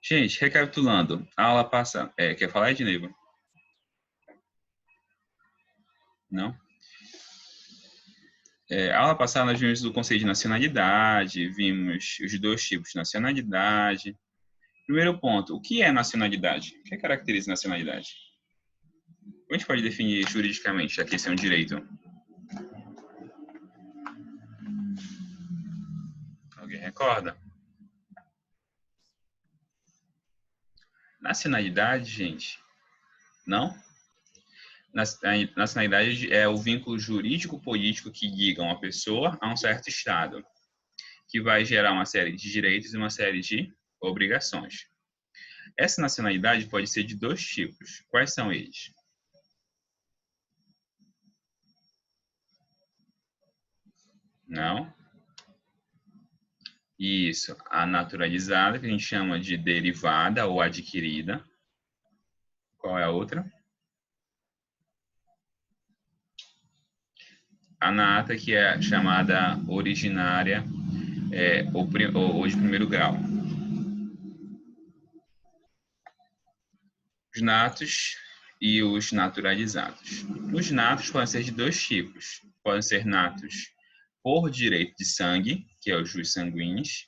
Gente, recapitulando, a aula passada. Quer falar, Edneiva? Não? A aula passada nós vimos o conceito de nacionalidade, vimos os dois tipos de nacionalidade. Primeiro ponto, o que é nacionalidade? O que caracteriza nacionalidade? Como a gente pode definir juridicamente, já que esse é um direito? Alguém recorda? Nacionalidade, gente? Não? Nacionalidade é o vínculo jurídico-político que liga uma pessoa a um certo estado, que vai gerar uma série de direitos e uma série de obrigações. Essa nacionalidade pode ser de dois tipos. Quais são eles? Não? Isso, a naturalizada, que a gente chama de derivada ou adquirida. Qual é a outra? A nata, que é chamada originária ou de primeiro grau. Os natos e os naturalizados. Os natos podem ser de dois tipos. Podem ser natos por direito de sangue, que é o jus sanguinis,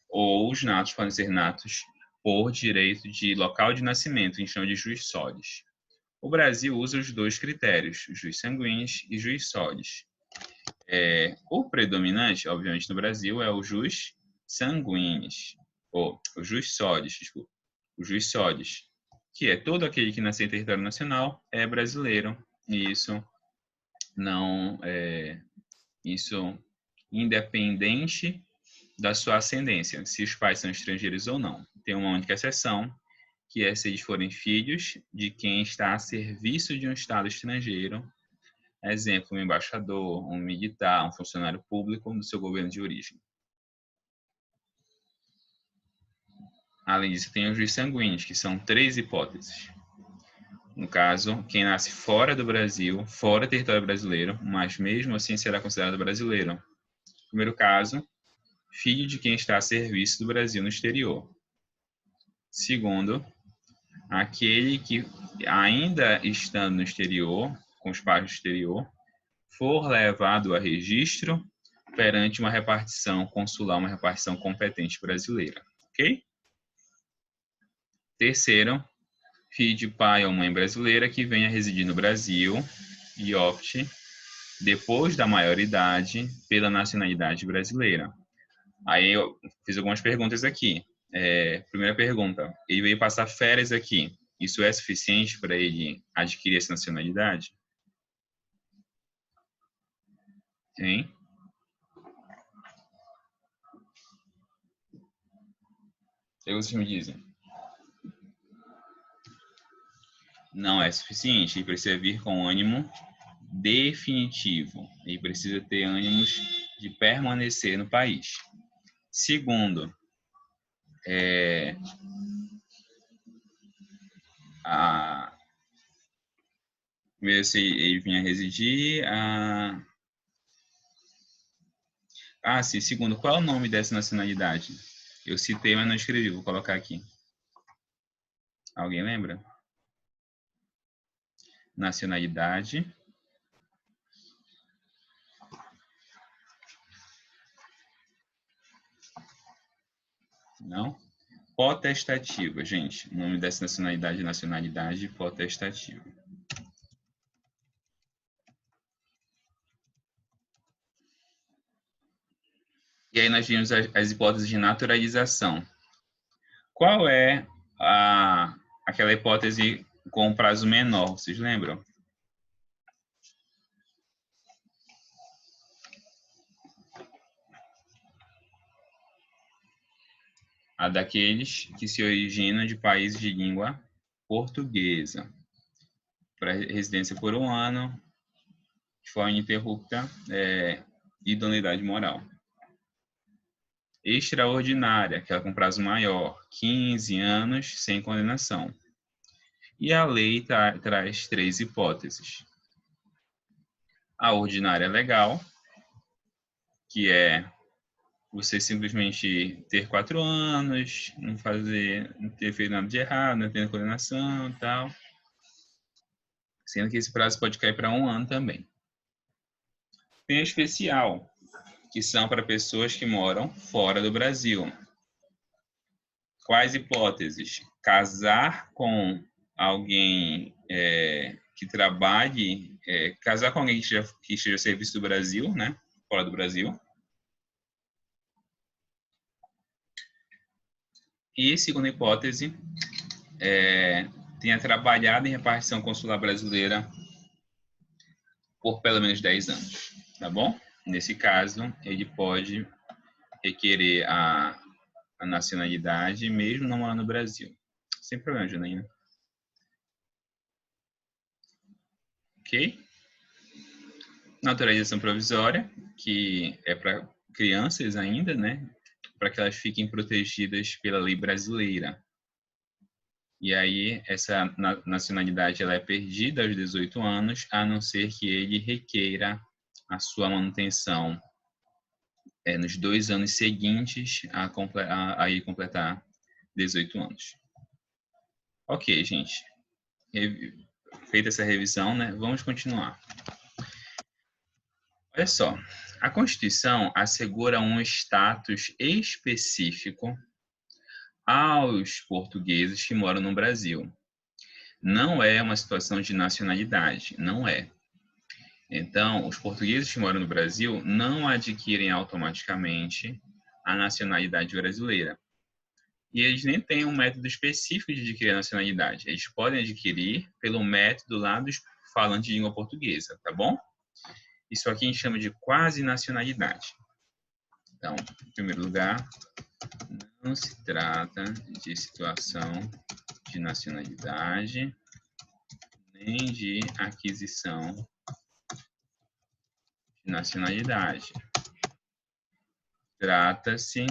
ou os natos podem ser natos por direito de local de nascimento, a gente chama de jus solis. O Brasil usa os dois critérios, jus sanguinis e jus solis. O predominante, obviamente, no Brasil é o jus sanguinis, ou o jus solis, desculpa, o jus solis, que é todo aquele que nasce em território nacional é brasileiro, e isso independente da sua ascendência, se os pais são estrangeiros ou não. Tem uma única exceção, que é se eles forem filhos de quem está a serviço de um Estado estrangeiro, exemplo, um embaixador, um militar, um funcionário público do seu governo de origem. Além disso, tem os jus sanguíneos, que são 3 hipóteses. No caso, quem nasce fora do Brasil, fora do território brasileiro, mas mesmo assim será considerado brasileiro. Primeiro caso, filho de quem está a serviço do Brasil no exterior. Segundo, aquele que, ainda estando no exterior, com os pais no exterior, for levado a registro perante uma repartição consular, uma repartição competente brasileira. Ok? Terceiro, filho de pai ou mãe brasileira que venha residir no Brasil e opte, depois da maioridade, pela nacionalidade brasileira. Aí eu fiz algumas perguntas aqui. Primeira pergunta, ele veio passar férias aqui. Isso é suficiente para ele adquirir essa nacionalidade? Hein? O que vocês me dizem? Não é suficiente. Ele precisa vir com ânimo definitivo. Ele precisa ter ânimos de permanecer no país. Segundo, primeiro, se ele vinha residir. Sim. Segundo, qual é o nome dessa nacionalidade? Eu citei, mas não escrevi. Vou colocar aqui. Alguém lembra? Nacionalidade. Não? Potestativa, gente. O nome dessa nacionalidade é nacionalidade potestativa. E aí nós vimos as hipóteses de naturalização. Qual é aquela hipótese com prazo menor? Vocês lembram? A daqueles que se originam de países de língua portuguesa. Para residência por 1 ano, de forma ininterrupta, idoneidade moral. Extraordinária, que é com prazo maior, 15 anos sem condenação. E a lei traz 3 hipóteses. A ordinária legal, que é você simplesmente ter 4 anos, não ter feito nada de errado, não ter condenação e tal. Sendo que esse prazo pode cair para 1 ano também. Tem a especial, que são para pessoas que moram fora do Brasil. Quais hipóteses? Casar com alguém que trabalhe, casar com alguém que esteja a serviço do Brasil, né? Fora do Brasil. E, segunda hipótese, tenha trabalhado em repartição consular brasileira por pelo menos 10 anos, tá bom? Nesse caso, ele pode requerer a nacionalidade mesmo não morando no Brasil. Sem problema, Janaína. Ok? Naturalização provisória, que é para crianças ainda, né? Para que elas fiquem protegidas pela lei brasileira. E aí, essa nacionalidade ela é perdida aos 18 anos, a não ser que ele requeira a sua manutenção nos 2 anos seguintes a ele completar 18 anos. Ok, gente. Feita essa revisão, né? Vamos continuar. Olha só, a Constituição assegura um status específico aos portugueses que moram no Brasil. Não é uma situação de nacionalidade, não é. Então, os portugueses que moram no Brasil não adquirem automaticamente a nacionalidade brasileira. E eles nem têm um método específico de adquirir a nacionalidade. Eles podem adquirir pelo método lá dos falantes de língua portuguesa, tá bom? Isso aqui a gente chama de quase nacionalidade. Então, em primeiro lugar, não se trata de situação de nacionalidade nem de aquisição de nacionalidade. Trata-se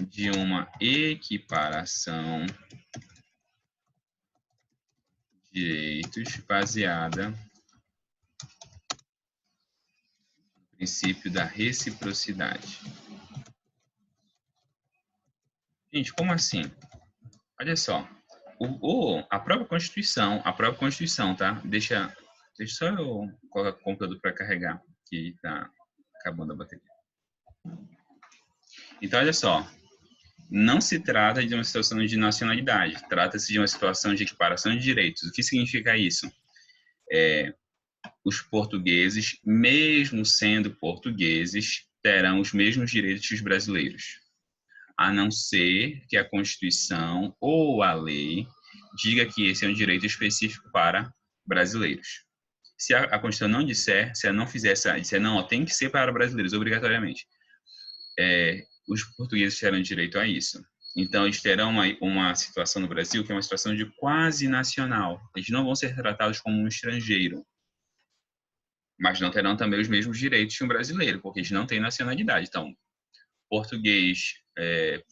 de uma equiparação de direitos baseada no princípio da reciprocidade. Gente, como assim? Olha só, a própria Constituição, tá? Deixa só eu colocar o computador para carregar, que tá acabando a bateria. Então, olha só, não se trata de uma situação de nacionalidade, trata-se de uma situação de equiparação de direitos. O que significa isso? Os portugueses, mesmo sendo portugueses, terão os mesmos direitos que os brasileiros, a não ser que a Constituição ou a lei diga que esse é um direito específico para brasileiros. Se a Constituição não disser, se ela não fizer disser não, tem que ser para brasileiros, obrigatoriamente, os portugueses terão direito a isso. Então, eles terão uma situação no Brasil que é uma situação de quase nacional. Eles não vão ser tratados como um estrangeiro, mas não terão também os mesmos direitos que um brasileiro, porque eles não têm nacionalidade. Então, português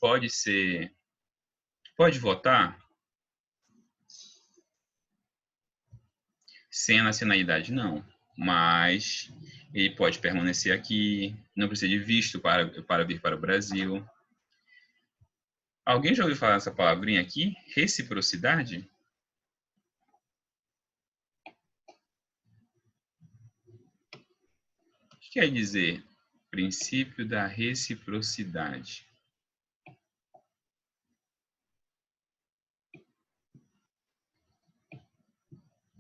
pode votar sem a nacionalidade, não. Mas ele pode permanecer aqui, não precisa de visto para vir para o Brasil. Alguém já ouviu falar essa palavrinha aqui? Reciprocidade? O que quer dizer princípio da reciprocidade?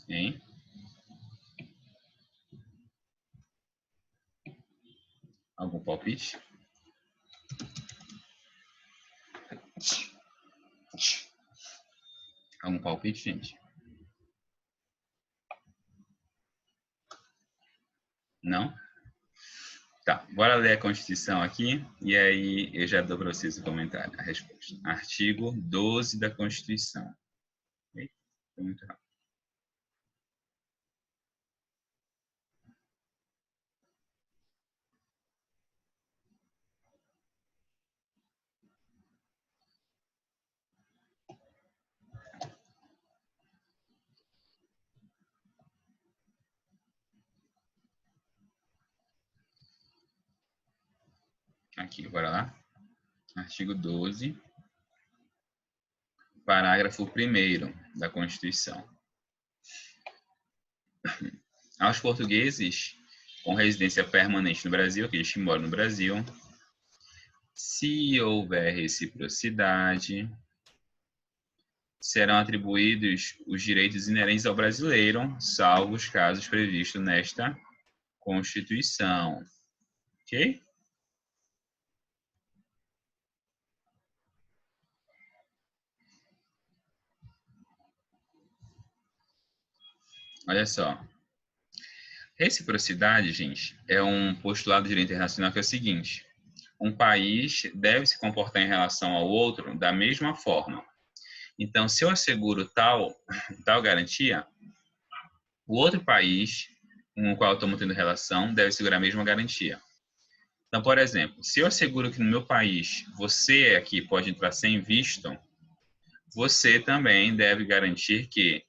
Hein? Algum palpite? Algum palpite, gente? Não? Tá, bora ler a Constituição aqui e aí eu já dou para vocês o comentário, a resposta. Artigo 12 da Constituição. Okay? Muito rápido. Aqui, bora lá. Artigo 12, parágrafo 1º da Constituição. Aos portugueses com residência permanente no Brasil, aqueles que moram no Brasil, se houver reciprocidade, serão atribuídos os direitos inerentes ao brasileiro, salvo os casos previstos nesta Constituição. Ok? Olha só. Reciprocidade, gente, é um postulado do direito internacional que é o seguinte: um país deve se comportar em relação ao outro da mesma forma. Então, se eu asseguro tal garantia, o outro país com o qual eu estou mantendo relação deve segurar a mesma garantia. Então, por exemplo, se eu asseguro que no meu país você aqui pode entrar sem visto, você também deve garantir que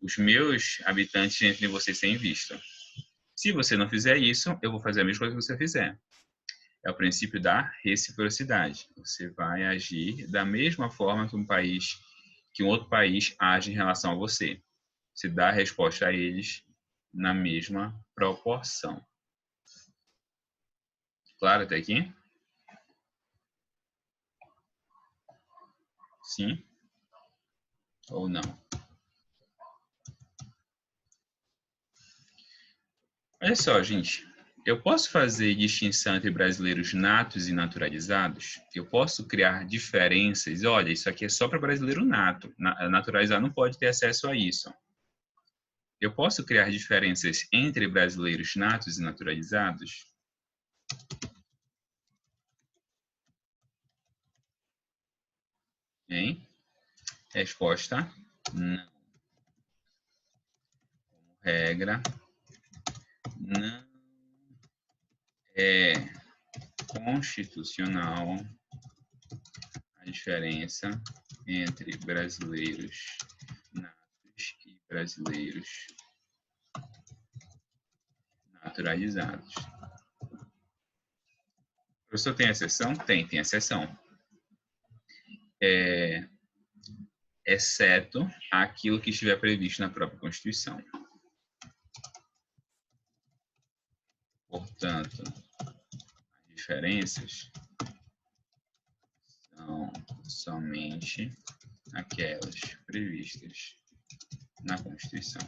os meus habitantes entrem em você sem visto. Se você não fizer isso, eu vou fazer a mesma coisa que você fizer. É o princípio da reciprocidade. Você vai agir da mesma forma que um outro país age em relação a você. Você dá a resposta a eles na mesma proporção. Claro até aqui? Sim? Ou não? Olha só, gente. Eu posso fazer distinção entre brasileiros natos e naturalizados? Eu posso criar diferenças? Olha, isso aqui é só para brasileiro nato. Naturalizado não pode ter acesso a isso. Eu posso criar diferenças entre brasileiros natos e naturalizados? Hein? Resposta: não. Regra, não é constitucional a diferença entre brasileiros natos e brasileiros naturalizados. O professor tem exceção? Tem exceção. Exceto aquilo que estiver previsto na própria Constituição. Portanto, as diferenças são somente aquelas previstas na Constituição.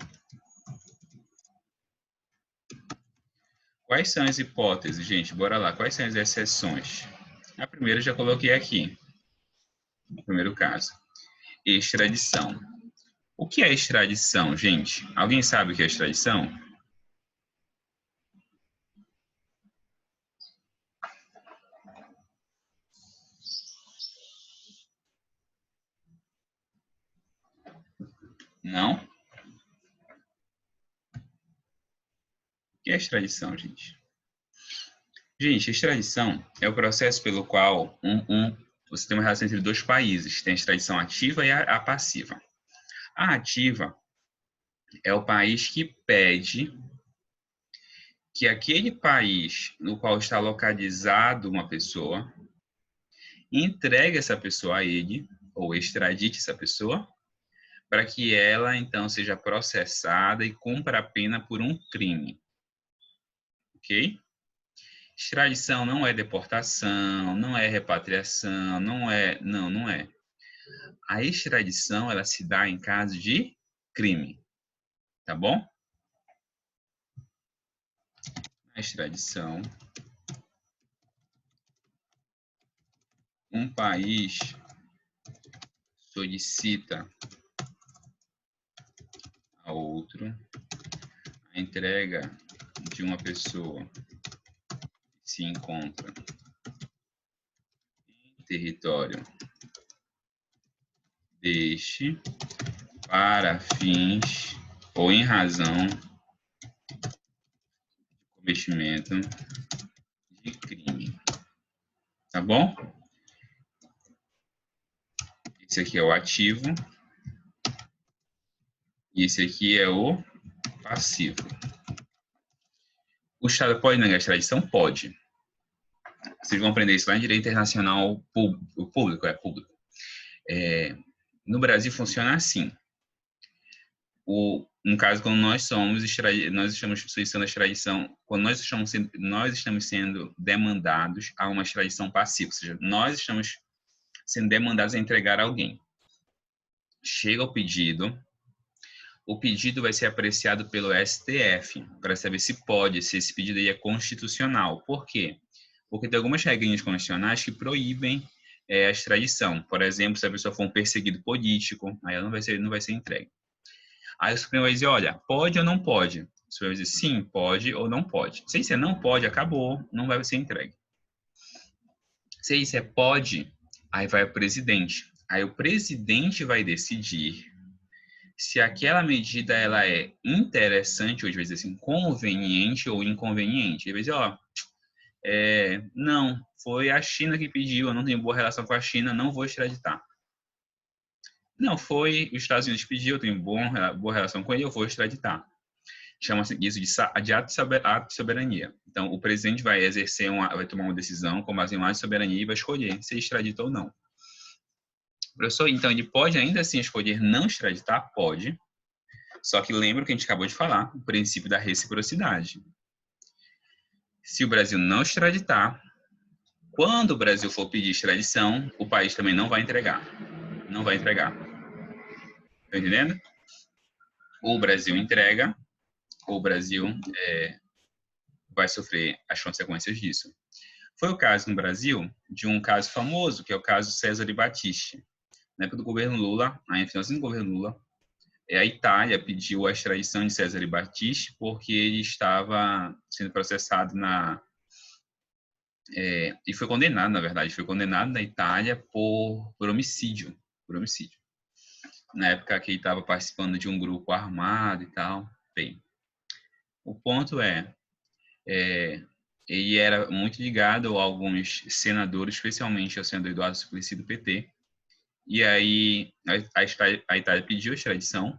Quais são as hipóteses, gente? Bora lá. Quais são as exceções? A primeira eu já coloquei aqui. No primeiro caso. Extradição. O que é extradição, gente? Alguém sabe o que é extradição? Não? O que é extradição, gente? Gente, extradição é o processo pelo qual você tem uma relação entre dois países. Tem a extradição ativa e a passiva. A ativa é o país que pede que aquele país no qual está localizado uma pessoa entregue essa pessoa a ele, ou extradite essa pessoa, para que ela, então, seja processada e cumpra a pena por um crime. Ok? Extradição não é deportação, não é repatriação, não é. A extradição, ela se dá em caso de crime. Tá bom? A extradição, um país solicita a outro a entrega de uma pessoa que se encontra em território deste para fins ou em razão de cometimento de crime. Tá bom? Esse aqui é o ativo e esse aqui é o passivo. O Estado pode negar a extradição? Pode. Vocês vão aprender isso lá em Direito Internacional Público. No Brasil funciona assim. No caso, quando nós estamos solicitando a extradição, quando nós estamos sendo demandados a uma extradição passiva, ou seja, nós estamos sendo demandados a entregar alguém. Chega o pedido vai ser apreciado pelo STF para saber se esse pedido aí é constitucional. Por quê? Porque tem algumas regrinhas constitucionais que proíbem a extradição. Por exemplo, se a pessoa for um perseguido político, aí ela não vai ser entregue. Aí o Supremo vai dizer, olha, pode ou não pode? O Supremo vai dizer, sim, pode ou não pode. Se isso é não pode, acabou, não vai ser entregue. Se isso é pode, aí vai o presidente. Aí o presidente vai decidir se aquela medida ela é interessante, ou às vezes assim, conveniente ou inconveniente. Ele vai dizer, ó, não, foi a China que pediu, eu não tenho boa relação com a China, não vou extraditar. Não, foi os Estados Unidos que pediu, eu tenho boa relação com ele, eu vou extraditar. Chama-se isso de ato de soberania. Então, o presidente vai vai tomar uma decisão com base em um ato de soberania e vai escolher se extradita ou não. Professor, então ele pode ainda assim escolher não extraditar? Pode. Só que lembra o que a gente acabou de falar, o princípio da reciprocidade. Se o Brasil não extraditar, quando o Brasil for pedir extradição, o país também não vai entregar. Não vai entregar. Tá entendendo? Ou o Brasil entrega, ou o Brasil vai sofrer as consequências disso. Foi o caso no Brasil de um caso famoso, que é o caso César e Battisti. Na época do governo Lula, aí no finalzinho do governo Lula, a Itália pediu a extradição de César e Battisti porque ele estava sendo processado e foi condenado, na verdade, foi condenado na Itália por homicídio. Por homicídio. Na época que ele estava participando de um grupo armado e tal. Bem, o ponto ele era muito ligado a alguns senadores, especialmente ao senador Eduardo Suplicy do PT. E aí a Itália pediu a extradição.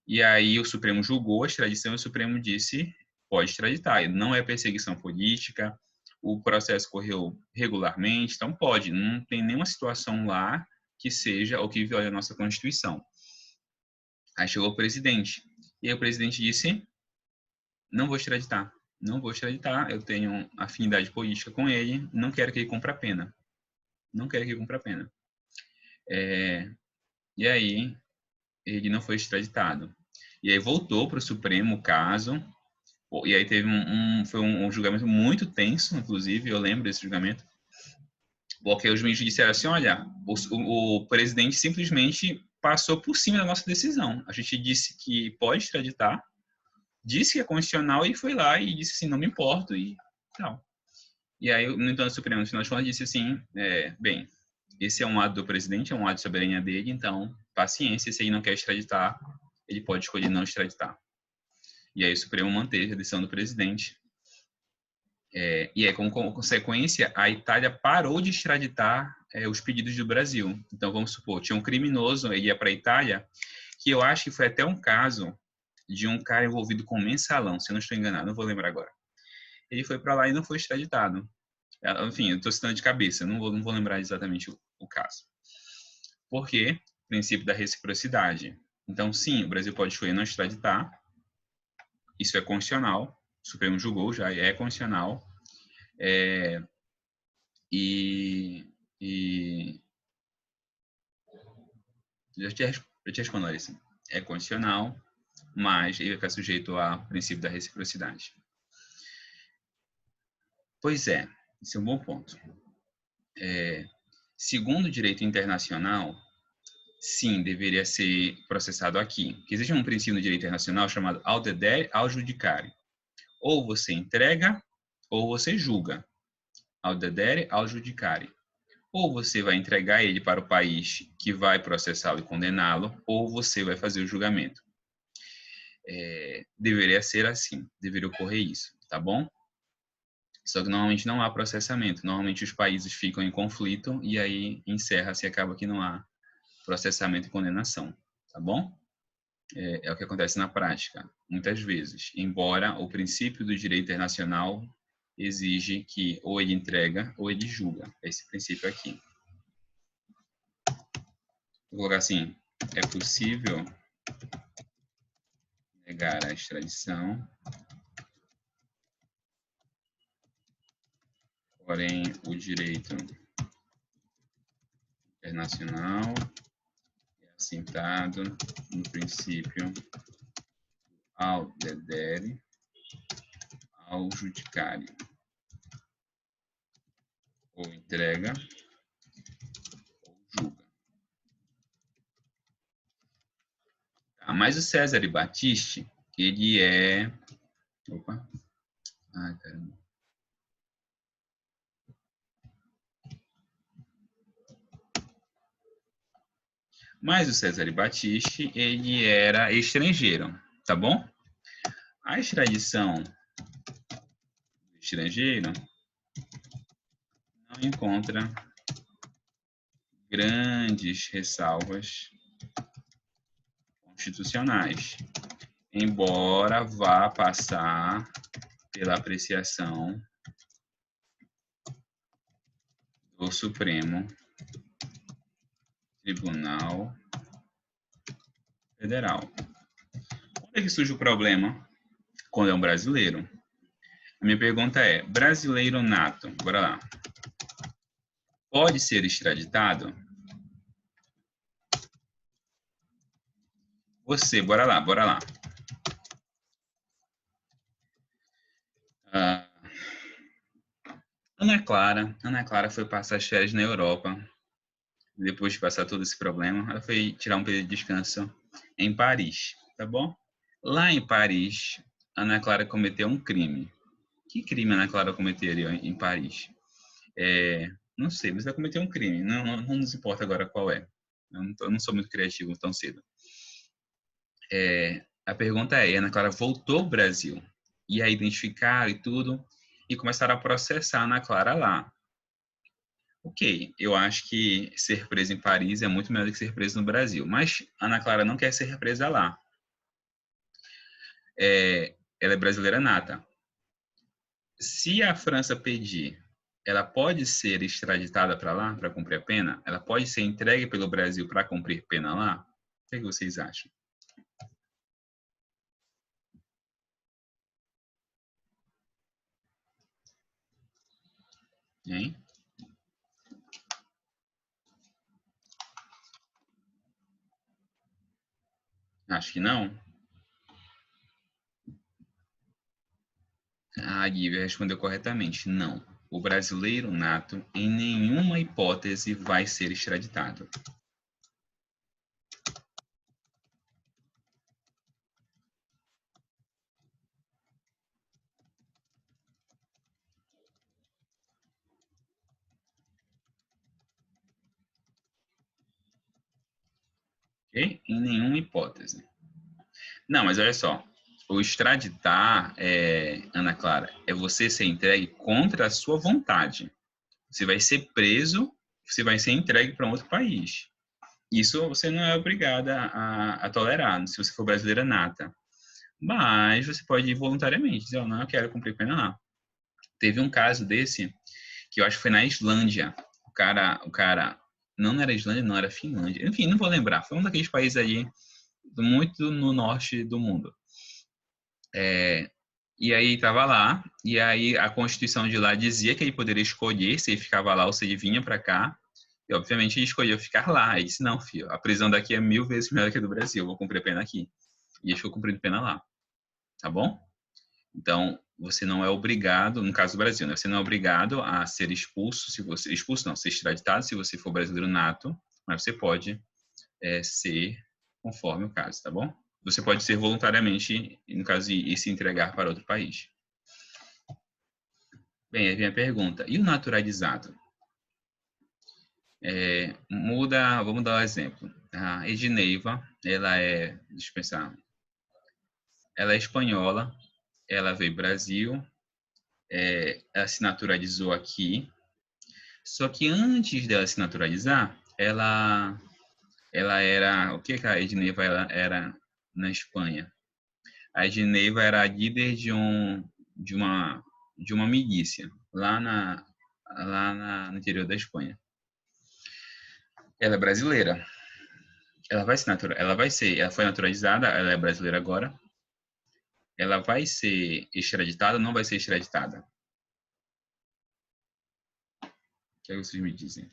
E aí o Supremo julgou a extradição e o Supremo disse, pode extraditar. Não é perseguição política, o processo correu regularmente, então pode. Não tem nenhuma situação lá que seja ou que viole a nossa Constituição. Aí chegou o presidente. E aí o presidente disse, não vou extraditar. Não vou extraditar, eu tenho afinidade política com ele, não quero que ele cumpra a pena. Não quero que ele cumpra a pena. E aí ele não foi extraditado. E aí voltou para o Supremo o caso, e aí teve foi um julgamento muito tenso, inclusive, eu lembro desse julgamento, porque os ministros disseram assim, olha, o presidente simplesmente passou por cima da nossa decisão. A gente disse que pode extraditar, disse que é constitucional e foi lá e disse assim, não me importo e tal. E aí, no entanto, o Supremo, no final de contas, disse assim, bem, esse é um ato do presidente, é um ato de soberania dele, então, paciência, se ele não quer extraditar, ele pode escolher não extraditar. E aí o Supremo manteve a decisão do presidente. E aí, como consequência, a Itália parou de extraditar os pedidos do Brasil. Então, vamos supor, tinha um criminoso, ele ia para a Itália, que eu acho que foi até um caso de um cara envolvido com mensalão, se eu não estou enganado, não vou lembrar agora. Ele foi para lá e não foi extraditado. Enfim, eu estou citando de cabeça, não vou lembrar exatamente o caso. Por quê? Princípio da reciprocidade. Então, sim, o Brasil pode escolher não extraditar, isso é constitucional, o Supremo julgou, já é constitucional, já te respondo, Larissa. É constitucional, mas ele vai ficar sujeito ao princípio da reciprocidade. Pois é, esse é um bom ponto. Segundo o direito internacional, sim, deveria ser processado aqui. Porque existe um princípio no direito internacional chamado audedere ao judicare. Ou você entrega, ou você julga. Audedere ao judicare. Ou você vai entregar ele para o país que vai processá-lo e condená-lo, ou você vai fazer o julgamento. Deveria ser assim, deveria ocorrer isso, tá bom? Só que normalmente não há processamento. Normalmente os países ficam em conflito e aí encerra-se e acaba que não há processamento e condenação, tá bom? É o que acontece na prática, muitas vezes. Embora o princípio do direito internacional exige que ou ele entrega ou ele julga. Esse princípio aqui. Vou colocar assim, é possível negar a extradição, porém o direito internacional é assentado no princípio ao dedere, ao judicare, ou entrega ou julga. Tá, mas o Cesare Battisti, ele é... Opa! Ai, caramba. Mas o Cesare Battisti, ele era estrangeiro, tá bom? A extradição do estrangeiro não encontra grandes ressalvas constitucionais, embora vá passar pela apreciação do Supremo Tribunal Federal. Quando é que surge o problema? Quando é um brasileiro. A minha pergunta é, brasileiro nato, bora lá, pode ser extraditado? Você, bora lá, bora lá. Ana Clara foi passar as férias na Europa. Depois de passar todo esse problema, ela foi tirar um período de descanso em Paris, tá bom? Lá em Paris, Ana Clara cometeu um crime. Que crime Ana Clara cometeria em Paris? Não sei, mas ela cometeu um crime. Não nos importa agora qual é. Eu não sou muito criativo tão cedo. A pergunta é, Ana Clara voltou ao Brasil e a identificaram e tudo, e começaram a processar a Ana Clara lá. Ok, eu acho que ser presa em Paris é muito melhor do que ser presa no Brasil, mas a Ana Clara não quer ser presa lá. Ela é brasileira nata. Se a França pedir, ela pode ser extraditada para lá, para cumprir a pena? Ela pode ser entregue pelo Brasil para cumprir pena lá? O que vocês acham? Hein? Acho que não. A Guívia respondeu corretamente, não. O brasileiro nato, em nenhuma hipótese, vai ser extraditado. Ok? Em nenhuma hipótese. Não, mas olha só. O extraditar, Ana Clara, é você ser entregue contra a sua vontade. Você vai ser preso, você vai ser entregue para um outro país. Isso você não é obrigada a tolerar, se você for brasileira nata. Mas você pode ir voluntariamente, dizer, não, eu quero cumprir pena lá. Teve um caso desse, que eu acho que foi na Islândia. O cara não era Islândia, não era Finlândia. Enfim, não vou lembrar. Foi um daqueles países ali, muito no norte do mundo. E aí estava lá, e aí a Constituição de lá dizia que ele poderia escolher se ele ficava lá ou se ele vinha para cá. E obviamente ele escolheu ficar lá. Ele disse, não, filho, a prisão daqui é 1000 vezes melhor que a do Brasil, eu vou cumprir a pena aqui. E ele ficou cumprindo pena lá, tá bom? Então, você não é obrigado, no caso do Brasil, né? Você não é obrigado a ser expulso, se você expulso não, ser extraditado se você for brasileiro nato, mas você pode ser conforme o caso, tá bom? Você pode ser voluntariamente, no caso, e se entregar para outro país. Bem, aí vem a pergunta. E o naturalizado? Vamos dar um exemplo. A Edneiva, deixa eu pensar, ela é espanhola, ela veio do Brasil, ela se naturalizou aqui, só que antes dela se naturalizar, ela era, o que a Edneiva era na Espanha? A Edneiva era a líder de de uma milícia no interior da Espanha. Ela é brasileira. Ela foi naturalizada, ela é brasileira agora. Ela vai ser extraditada ou não vai ser extraditada? O que é que vocês me dizem?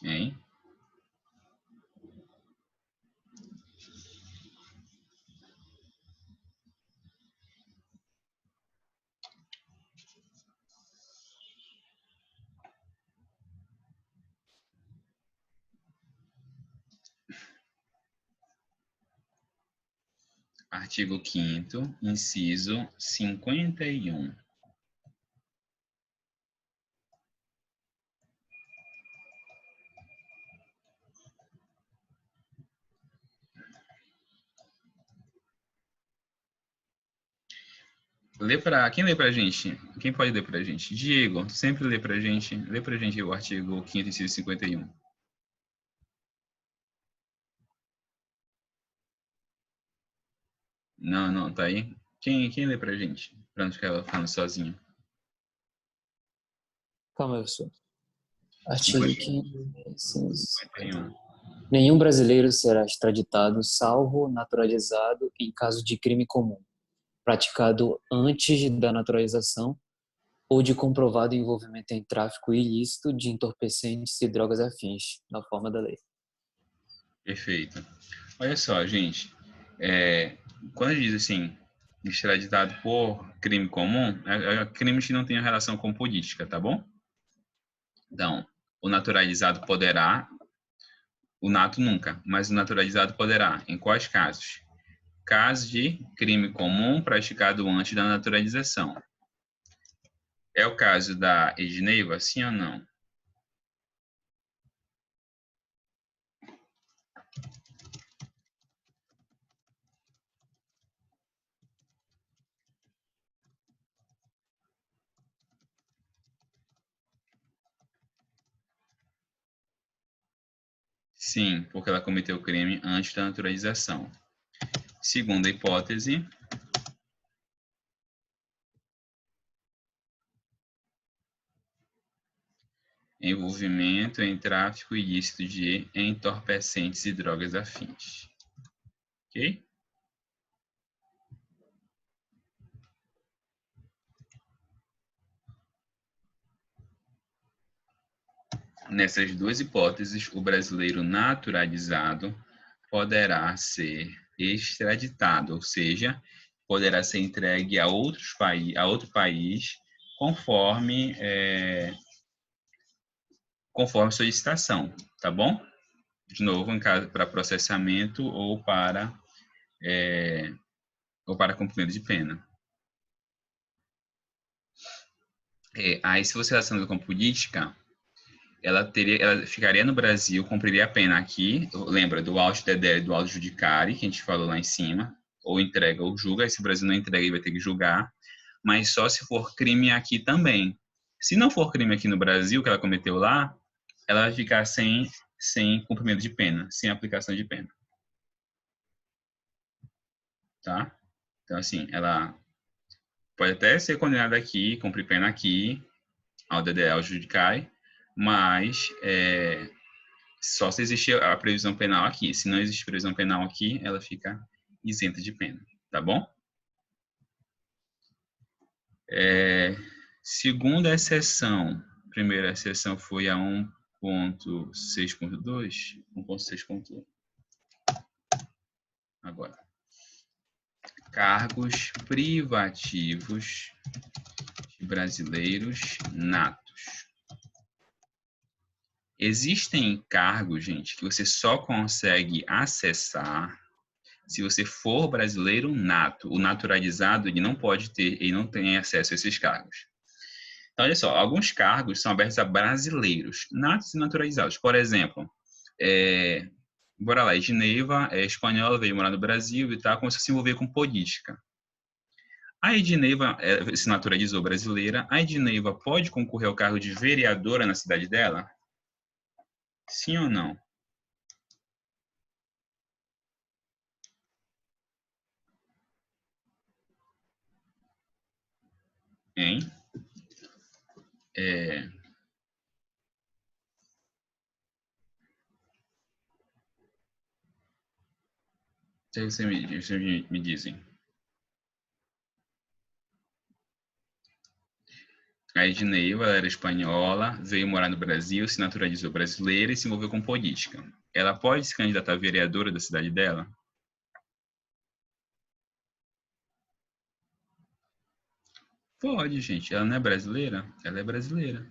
Hein? Artigo 5º, inciso 51. Quem lê pra gente? Quem pode ler pra gente? Diego, sempre lê pra gente. Lê pra gente o artigo 5º, inciso 51. Não, não, tá aí? Quem lê pra gente? Pra não ficar falando sozinho. Calma, professor. Artigo 500. 51. Nenhum brasileiro será extraditado, salvo naturalizado em caso de crime comum, praticado antes da naturalização ou de comprovado envolvimento em tráfico ilícito de entorpecentes e drogas afins, na forma da lei. Perfeito. Olha só, gente. Quando diz assim, extraditado por crime comum, crimes que não tenham relação com política, tá bom? Então, o naturalizado poderá, o nato nunca, mas o naturalizado poderá. Em quais casos? Casos de crime comum praticado antes da naturalização. É o caso da Edneiva, sim ou não? Sim, porque ela cometeu o crime antes da naturalização. Segunda hipótese, envolvimento em tráfico ilícito de entorpecentes e drogas afins. Ok? Nessas duas hipóteses, o brasileiro naturalizado poderá ser extraditado, ou seja, poderá ser entregue a outro país conforme, conforme solicitação, tá bom? De novo, em caso para processamento ou para cumprimento de pena. Aí, se você relaciona com política, ela ficaria no Brasil, cumpriria a pena aqui, lembra do auto dedere e do auto judicare, que a gente falou lá em cima, ou entrega ou julga, se o Brasil não entrega, ele vai ter que julgar, mas só se for crime aqui também. Se não for crime aqui no Brasil, que ela cometeu lá, ela vai ficar sem cumprimento de pena, sem aplicação de pena. Tá? Então, assim, ela pode até ser condenada aqui, cumprir pena aqui, ao DDE, ao judicare, mas só se existe a previsão penal aqui. Se não existe previsão penal aqui, ela fica isenta de pena, tá bom? Segunda exceção, primeira exceção foi a 1.6.2, 1.6.1. Agora, cargos privativos de brasileiros natos. Existem cargos, gente, que você só consegue acessar se você for brasileiro nato. O naturalizado, ele não pode ter, ele não tem acesso a esses cargos. Então, olha só, alguns cargos são abertos a brasileiros, natos e naturalizados. Por exemplo, bora lá, Edneiva é espanhola, veio morar no Brasil e tal, começou a se envolver com política. A Edneiva se naturalizou brasileira. A Edneiva pode concorrer ao cargo de vereadora na cidade dela? Sim ou não? É, vocês me dizem. A Edneiva, ela era espanhola, veio morar no Brasil, se naturalizou brasileira e se envolveu com política. Ela pode se candidatar a vereadora da cidade dela? Pode, gente. Ela não é brasileira? Ela é brasileira.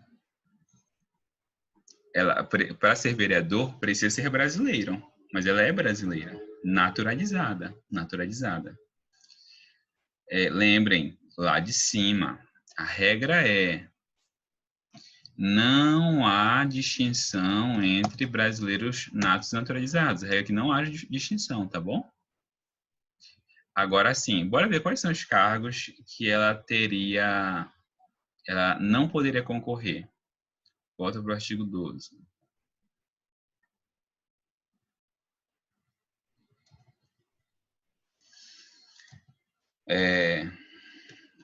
Ela, para ser vereador, precisa ser brasileiro. Mas ela é brasileira. Naturalizada. Naturalizada. Lembrem, lá de cima, a regra é: não há distinção entre brasileiros natos e naturalizados. A regra é que não há distinção, tá bom? Agora sim, bora ver quais são os cargos que ela não poderia concorrer. Volta para o artigo 12.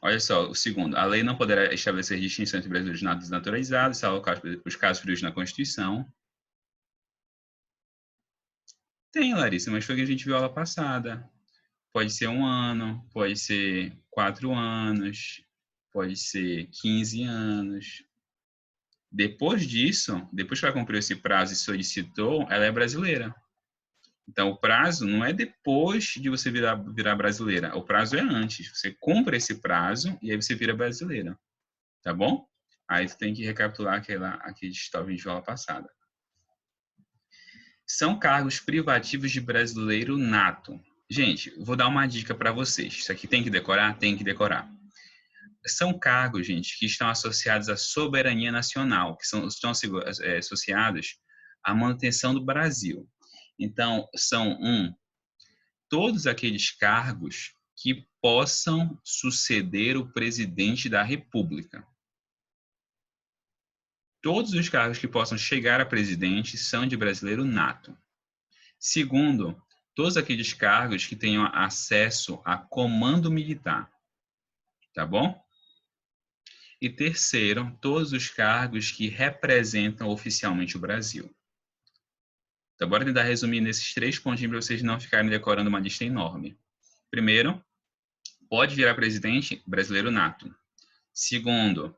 Olha só, o segundo. A lei não poderá estabelecer distinção entre brasileiros natos e naturalizados, salvo os casos previstos na Constituição. Tem, Larissa, mas foi o que a gente viu aula passada. Pode ser 1 ano, pode ser 4 anos, pode ser 15 anos. Depois disso, depois que ela cumpriu esse prazo e solicitou, ela é brasileira. Então, o prazo não é depois de você virar brasileira, o prazo é antes. Você cumpre esse prazo e aí você vira brasileira, tá bom? Aí tu tem que recapitular aquele estava de aula passada. São cargos privativos de brasileiro nato. Gente, vou dar uma dica para vocês. Isso aqui tem que decorar? Tem que decorar. São cargos, gente, que estão associados à soberania nacional, que estão associados à manutenção do Brasil. Então, são todos aqueles cargos que possam suceder o presidente da República. Todos os cargos que possam chegar a presidente são de brasileiro nato. Segundo, todos aqueles cargos que tenham acesso a comando militar. Tá bom? E terceiro, todos os cargos que representam oficialmente o Brasil. Então, bora tentar resumir nesses 3 pontinhos para vocês não ficarem decorando uma lista enorme. Primeiro, pode virar presidente brasileiro nato. Segundo,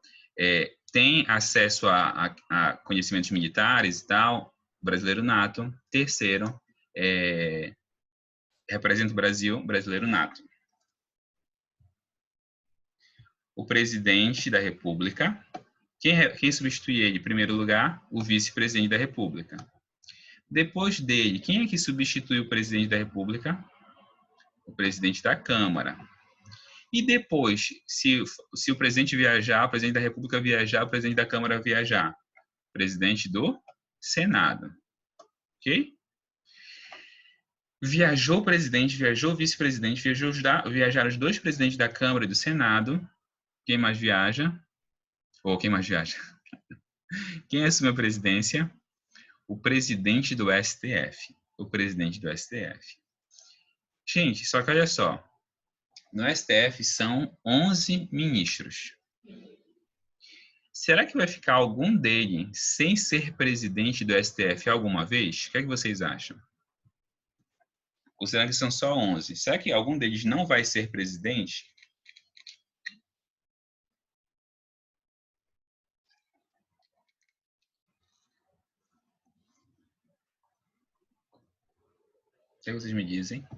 tem acesso a conhecimentos militares e tal, brasileiro nato. Terceiro, representa o Brasil, brasileiro nato. O presidente da República. Quem substitui ele? Em primeiro lugar, o vice-presidente da República. Depois dele, quem é que substitui o presidente da República? O presidente da Câmara. E depois, se o presidente viajar, o presidente da República viajar, o presidente da Câmara viajar, presidente do Senado. Ok? Viajou o presidente, viajou o vice-presidente, viajaram os 2 presidentes da Câmara e do Senado. Quem mais viaja? Ou quem mais viaja? Quem assume a presidência? O presidente do STF. O presidente do STF. Gente, só que olha só. No STF são 11 ministros. Será que vai ficar algum dele sem ser presidente do STF alguma vez? O que é que vocês acham? Ou será que são só 11? Será que algum deles não vai ser presidente? O que vocês me dizem?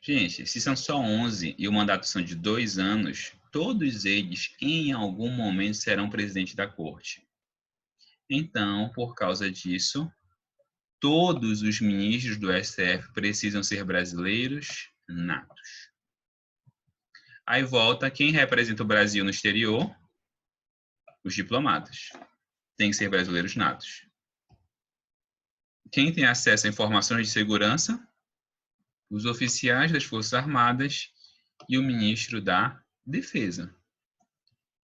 Gente, se são só 11 e o mandato são de 2 anos, todos eles, em algum momento, serão presidente da corte. Então, por causa disso, todos os ministros do STF precisam ser brasileiros natos. Aí volta quem representa o Brasil no exterior? Os diplomatas. Tem que ser brasileiros natos. Quem tem acesso a informações de segurança? Os oficiais das Forças Armadas e o ministro da Defesa.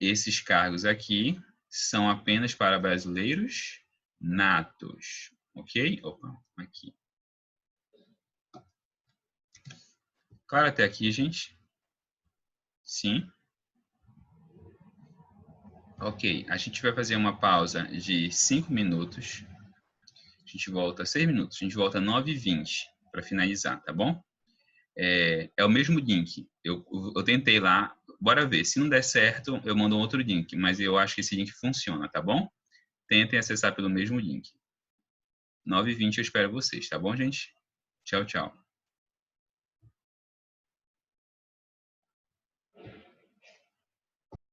Esses cargos aqui são apenas para brasileiros natos, ok? Opa, aqui. Claro até aqui, gente? Sim? Ok, a gente vai fazer uma pausa de 5 minutos. A gente volta 6 minutos. A gente volta 9h20 para finalizar, tá bom? É o mesmo link. Eu tentei lá. Bora ver. Se não der certo, eu mando um outro link. Mas eu acho que esse link funciona, tá bom? Tentem acessar pelo mesmo link. 9h20 eu espero vocês, tá bom, gente? Tchau, tchau.